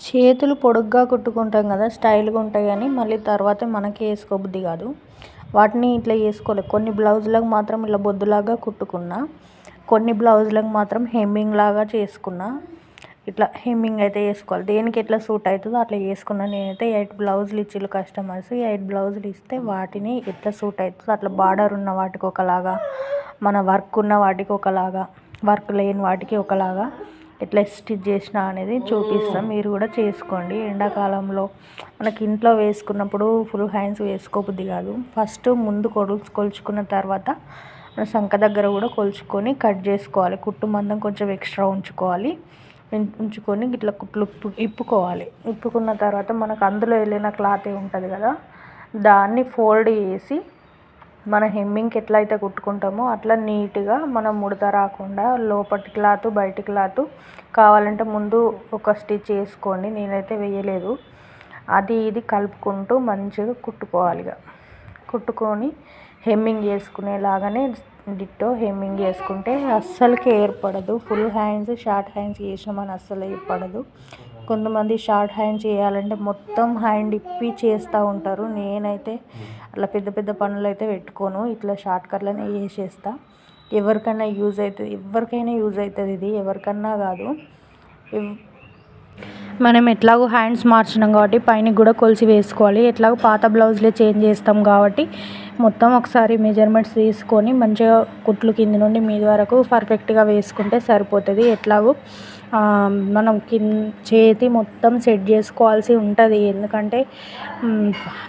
చేతులు పొడుగ్గా కుట్టుకుంటాం కదా, స్టైల్గా ఉంటాయి కానీ మళ్ళీ తర్వాత మనకి వేసుకోబుద్ది కాదు. వాటిని ఇట్లా వేసుకోవాలి. కొన్ని బ్లౌజులకు మాత్రం ఇలా బొద్దులాగా కుట్టుకున్నా, కొన్ని బ్లౌజులకు మాత్రం హెమ్మింగ్ లాగా చేసుకున్నా. ఇట్లా హెమ్మింగ్ అయితే వేసుకోవాలి. దేనికి ఎట్లా సూట్ అవుతుందో అట్లా వేసుకున్నాను. నేనైతే 8 బ్లౌజులు ఇచ్చిళ్ళు కస్టమర్స్. 8 బ్లౌజులు ఇస్తే వాటిని ఎట్లా సూట్ అవుతుందో అట్లా బార్డర్ ఉన్న వాటికి ఒకలాగా, మన వర్క్ ఉన్న వాటికి ఒకలాగా, వర్క్ లేని వాటికి ఒకలాగా ఎట్లా స్టిచ్ చేసిన అనేది చూపిస్తాం. మీరు కూడా చేసుకోండి. ఎండాకాలంలో మనకి ఇంట్లో వేసుకున్నప్పుడు ఫుల్ హ్యాండ్స్ వేసుకోబుద్ది కాదు. ఫస్ట్ ముందు కొలుచుకున్న తర్వాత మన సంక దగ్గర కూడా కొలుచుకొని కట్ చేసుకోవాలి. కుట్టు మందం కొంచెం ఎక్స్ట్రా ఉంచుకొని ఇట్లా కుట్లు ఇప్పుకోవాలి. ఇప్పుకున్న తర్వాత మనకు అందులో వెళ్ళిన క్లాత్ ఉంటుంది కదా, దాన్ని ఫోల్డ్ చేసి మన హెమ్మింగ్కి ఎట్లా అయితే కుట్టుకుంటామో అట్లా నీట్గా మనం ముడత రాకుండా లోపటి క్లాత్ బయటి క్లాత్ కావాలంటే ముందు ఒక స్టిచ్ వేసుకోండి. నేనైతే వేయలేదు. అది ఇది కలుపుకుంటూ మంచిగా కుట్టుకోవాలి. కుట్టుకొని హెమ్మింగ్ చేసుకునేలాగానే డిట్టో హెమ్మింగ్ చేసుకుంటే అస్సలకి ఏర్పడదు. ఫుల్ హ్యాండ్స్ షార్ట్ హ్యాండ్స్ చేసినామని అస్సలు ఏర్పడదు. కొంతమంది షార్ట్ హ్యాండ్స్ చేయాలంటే మొత్తం హ్యాండ్ ఇప్పి చేస్తూ ఉంటారు. నేనైతే అట్లా పెద్ద పెద్ద పనులు అయితే పెట్టుకోను. ఇట్లా షార్ట్ కట్లనే చేసేస్తా. ఎవరికైనా యూజ్ అవుతుంది. ఇది ఎవరికన్నా కాదు. మనం ఎట్లాగో హ్యాండ్స్ మార్చినాం కాబట్టి పైన కూడా కొలిసి వేసుకోవాలి. ఎట్లాగో పాత బ్లౌజ్లే చేంజ్ చేస్తాం కాబట్టి మొత్తం ఒకసారి మెజర్మెంట్స్ తీసుకొని మంచిగా కుట్లు కింది నుండి మీది వరకు పర్ఫెక్ట్గా వేసుకుంటే సరిపోతుంది. ఎట్లాగో మనం చేతి మొత్తం సెట్ చేసుకోవాల్సి ఉంటుంది. ఎందుకంటే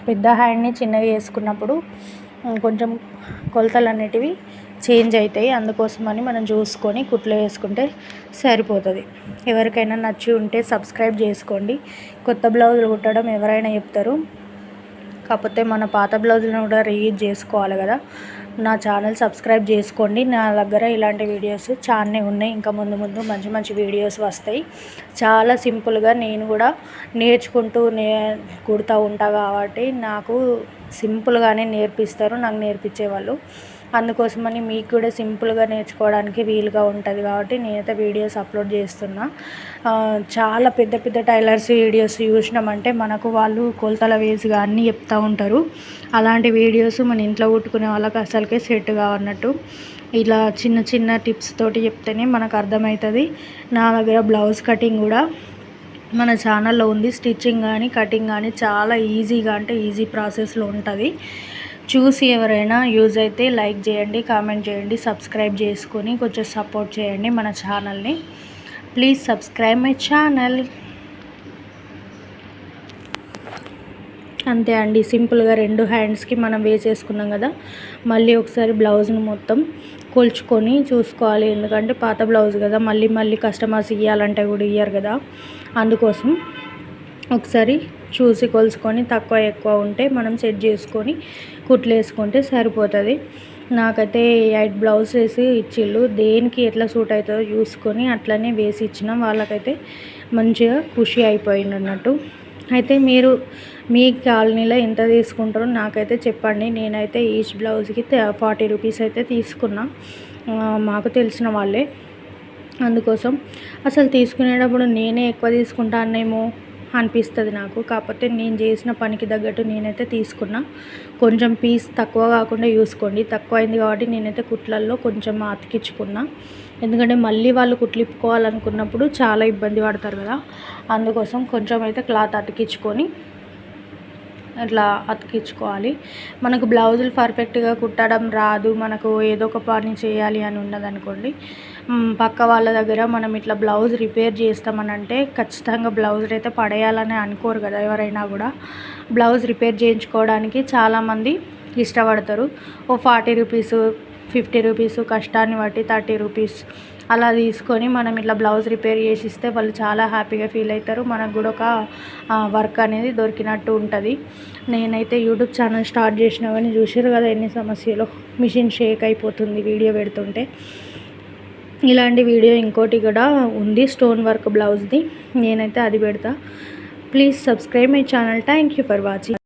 పెద్ద హ్యాండ్ని చిన్నగా వేసుకున్నప్పుడు కొంచెం కొలతలు అనేటివి చేంజ్ అవుతాయి. అందుకోసమని మనం చూసుకొని కుట్లు వేసుకుంటే సరిపోతుంది. ఎవరికైనా నచ్చి ఉంటే సబ్స్క్రైబ్ చేసుకోండి. కొత్త బ్లౌజులు కుట్టడం ఎవరైనా చెప్తారు, కాకపోతే మన పాత బ్లౌజులను కూడా రీయూజ్ చేసుకోవాలి కదా. నా ఛానల్ సబ్స్క్రైబ్ చేసుకోండి. నా దగ్గర ఇలాంటి వీడియోస్ చాలానే ఉన్నాయి. ఇంకా ముందు ముందు మంచి మంచి వీడియోస్ వస్తాయి. చాలా సింపుల్గా నేను కూడా నేర్చుకుంటూ కుడుతూ ఉంటా కాబట్టి నాకు సింపుల్గానే నేర్పిస్తారు నాకు నేర్పించేవాళ్ళు. అందుకోసమని మీకు కూడా సింపుల్గా నేర్చుకోవడానికి వీలుగా ఉంటుంది కాబట్టి నేనైతే వీడియోస్ అప్లోడ్ చేస్తున్నా. చాలా పెద్ద పెద్ద టైలర్స్ వీడియోస్ చూసినామంటే మనకు వాళ్ళు కొలతల వేసుగా అన్నీ చెప్తూ ఉంటారు. అలాంటి వీడియోస్ మన ఇంట్లో కుట్టుకునే వాళ్ళకి అసలుకే సెట్ కావన్నట్టు. ఇలా చిన్న చిన్న టిప్స్ తోటి చెప్తేనే మనకు అర్థమవుతుంది. నా దగ్గర బ్లౌజ్ కటింగ్ కూడా మన ఛానల్లో ఉంది. స్టిచ్చింగ్ కానీ కటింగ్ కానీ చాలా ఈజీగా, అంటే ఈజీ ప్రాసెస్లో ఉంటుంది. చూసి ఎవరైనా యూజ్ అయితే లైక్ చేయండి, కామెంట్ చేయండి, సబ్స్క్రైబ్ చేసుకొని కొంచెం సపోర్ట్ చేయండి మన ఛానల్ని. Please subscribe my channel. అంతే అండి, సింపుల్గా 2 హ్యాండ్స్కి మనం వేసేసుకున్నాం కదా. మళ్ళీ ఒకసారి బ్లౌజ్ను మొత్తం కొలుచుకొని చూసుకోవాలి. ఎందుకంటే పాత బ్లౌజ్ కదా, మళ్ళీ కస్టమర్స్ ఇవ్వాలంటే కూడా ఇయ్యరు కదా. అందుకోసం ఒకసారి చూసి కొలుచుకొని తక్కువ ఎక్కువ ఉంటే మనం సెట్ చేసుకొని కుట్లు వేసుకుంటే సరిపోతుంది. నాకైతే 8 బ్లౌజెస్ ఇచ్చిళ్ళు. దేనికి ఎట్లా సూట్ అవుతుందో చూసుకొని అట్లనే వేసి ఇచ్చినాం. వాళ్ళకైతే మంచిగా ఖుషి అయిపోయింది అన్నట్టు. అయితే మీరు మీ కాలనీలో ఎంత తీసుకుంటారో నాకైతే చెప్పండి. నేనైతే ఈచ్ బ్లౌజ్కి 40 రూపీస్ అయితే తీసుకున్నా, మాకు తెలిసిన వాళ్ళే. అందుకోసం అసలు తీసుకునేటప్పుడు నేనే ఎక్కువ తీసుకుంటానేమో అనిపిస్తుంది నాకు. కాకపోతే నేను చేసిన పనికి తగ్గట్టు నేనైతే తీసుకున్నా. కొంచెం పీస్ తక్కువ కాకుండా చూసుకోండి. తక్కువ అయింది కాబట్టి నేనైతే కుట్లల్లో కొంచెం అతికించుకున్నా. ఎందుకంటే మళ్ళీ వాళ్ళు కుట్లు ఇప్పుకోవాలనుకున్నప్పుడు చాలా ఇబ్బంది పడతారు కదా. అందుకోసం కొంచెం అయితే క్లాత్ అతికించుకొని అట్లా అతికించుకోవాలి. మనకు బ్లౌజులు పర్ఫెక్ట్గా కుట్టడం రాదు, మనకు ఏదో ఒక పని చేయాలి అని ఉన్నదనుకోండి, పక్క వాళ్ళ దగ్గర మనం ఇట్లా బ్లౌజ్ రిపేర్ చేస్తామని అంటే ఖచ్చితంగా బ్లౌజ్ అయితే పడేయాలని అనుకోరు కదా. ఎవరైనా కూడా బ్లౌజ్ రిపేర్ చేయించుకోవడానికి చాలామంది ఇష్టపడతారు. ఓ 40 రూపీస్, 50 రూపీస్, కష్టాన్ని బట్టి 30 రూపీస్ అలా తీసుకొని మనం ఇట్లా బ్లౌజ్ రిపేర్ చేసి ఇస్తే వాళ్ళు చాలా హ్యాపీగా ఫీల్ అవుతారు. మనకు కూడా ఒక వర్క్ అనేది దొరికినట్టు ఉంటుంది. నేనైతే యూట్యూబ్ ఛానల్ స్టార్ట్ చేసినా కానీ చూసారు కదా ఎన్ని సమస్యలు. మిషన్ షేక్ అయిపోతుంది వీడియో పెడుతుంటే. ఇలాంటి వీడియో ఇంకోటి కూడా ఉంది, స్టోన్ వర్క్ బ్లౌజ్ది. నేనైతే అది పెడతా. Please subscribe my channel. Thank you for watching.